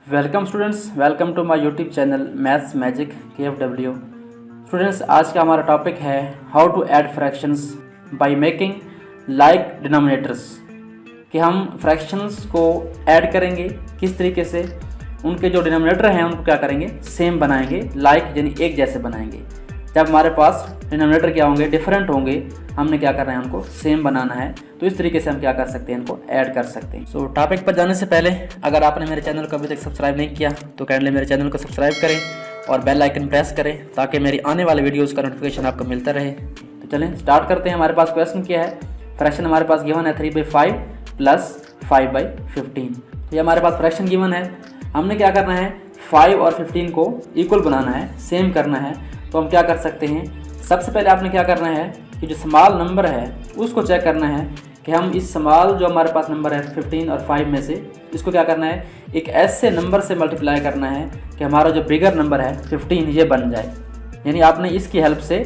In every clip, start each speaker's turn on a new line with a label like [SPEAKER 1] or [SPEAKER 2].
[SPEAKER 1] Welcome students, welcome to my YouTube channel maths magic KFW। Students, आज का हमारा topic है how to add fractions by making like denominators, कि हम fractions को ऐड करेंगे किस तरीके से, उनके जो डिनोमिनेटर हैं उनको क्या करेंगे, सेम बनाएंगे, लाइक यानी एक जैसे बनाएंगे। जब हमारे पास डिनोमिनेटर क्या होंगे, डिफरेंट होंगे, हमने क्या करना है, उनको सेम बनाना है। तो इस तरीके से हम क्या कर सकते हैं, इनको ऐड कर सकते हैं। टॉपिक पर जाने से पहले अगर आपने मेरे चैनल को अभी तक सब्सक्राइब नहीं किया तो काइंडली मेरे चैनल को सब्सक्राइब करें और बेल आइकन प्रेस करें ताकि मेरी आने वाले वीडियोज़ का नोटिफिकेशन आपको मिलता रहे। तो चलें स्टार्ट करते हैं। हमारे पास क्वेश्चन क्या है, फ्रैक्शन हमारे पास गिवन है 3/5 प्लस 5/15। तो ये हमारे पास फ्रैक्शन गिवन है। हमने क्या करना है, 5 और 15 को इक्वल बनाना है, सेम करना है। तो हम क्या कर सकते हैं, सबसे पहले आपने क्या करना है कि जो स्मॉल नंबर है उसको चेक करना है कि हम इस स्मॉल जो हमारे पास नंबर है 15 और 5 में से इसको क्या करना है, एक ऐसे नंबर से मल्टीप्लाई करना है कि हमारा जो बिगर नंबर है 15 ये बन जाए। यानी आपने इसकी हेल्प से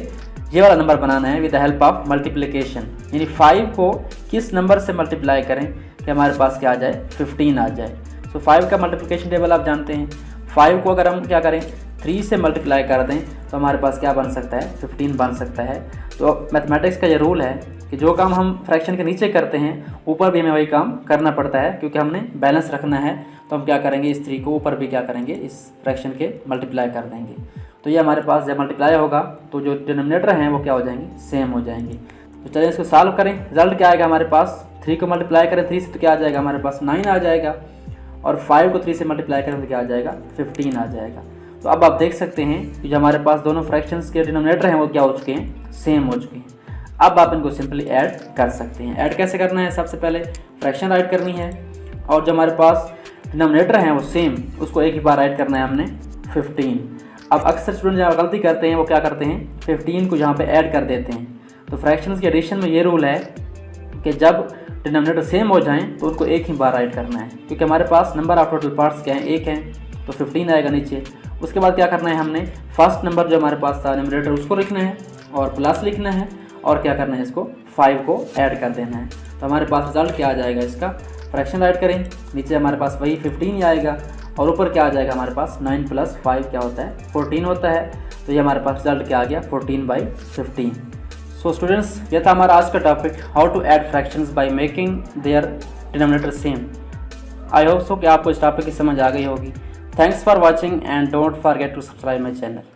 [SPEAKER 1] ये वाला नंबर बनाना है with the help of multiplication. यानी 5 को किस नंबर से मल्टीप्लाई करें कि हमारे पास क्या आ जाए, 15 आ जाए। 5 का मल्टीप्लिकेशन टेबल आप जानते हैं। 5 को अगर हम क्या करें, 3 से मल्टीप्लाई कर दें तो हमारे पास क्या बन सकता है, 15 बन सकता है। तो मैथमेटिक्स का ये रूल है कि जो काम हम फ्रैक्शन के नीचे करते हैं ऊपर भी हमें वही काम करना पड़ता है, क्योंकि हमने बैलेंस रखना है। तो हम क्या करेंगे, इस 3 को ऊपर भी क्या करेंगे, इस फ्रैक्शन के मल्टीप्लाई कर देंगे। तो ये हमारे पास जब मल्टीप्लाई होगा तो जो डिनोमिनेटर हैं वो क्या हो जाएंगे, सेम हो जाएंगे। तो चलिए इसको सॉल्व करें। रिजल्ट क्या आएगा हमारे पास, 3 को मल्टीप्लाई करें 3 से तो क्या आ जाएगा, हमारे पास 9 आ जाएगा। और 5 को 3 से मल्टीप्लाई करें तो क्या आ जाएगा, 15 आ जाएगा। तो अब आप देख सकते हैं कि जो हमारे पास दोनों फ्रैक्शंस के डिनोमिनेटर हैं वो क्या हो चुके हैं, सेम हो चुके हैं। अब आप इनको सिंपली ऐड कर सकते हैं। ऐड कैसे करना है, सबसे पहले फ्रैक्शन राइट करनी है और जो हमारे पास डिनोमिनेटर हैं वो सेम, उसको एक ही बार राइट करना है हमने 15। अब अक्सर स्टूडेंट जहाँ गलती करते हैं वो क्या करते हैं, 15 को यहाँ पे ऐड कर देते हैं। तो फ्रैक्शंस के एडिशन में ये रूल है कि जब डिनोमिनेटर सेम हो जाएं तो उनको एक ही बार राइट करना है, क्योंकि हमारे पास नंबर ऑफ टोटल पार्ट्स क्या है, 1 है, तो 15 आएगा नीचे। उसके बाद क्या करना है, हमने फर्स्ट नंबर जो हमारे पास था न्यूमरेटर उसको लिखना है और प्लस लिखना है और क्या करना है, इसको 5 को ऐड कर देना है। तो हमारे पास रिजल्ट क्या आ जाएगा, इसका फ्रैक्शन राइट करें, नीचे हमारे पास वही 15 ही आएगा और ऊपर क्या आ जाएगा, हमारे पास 9 + 5 क्या होता है, 14 होता है। तो ये हमारे पास रिजल्ट क्या आ गया, 14/15। सो स्टूडेंट्स, ये था हमारा आज का topic, how to add fractions by making their denominator same. I hope so कि आपको इस टॉपिक की समझ आ गई होगी। Thanks for watching and don't forget to subscribe my channel.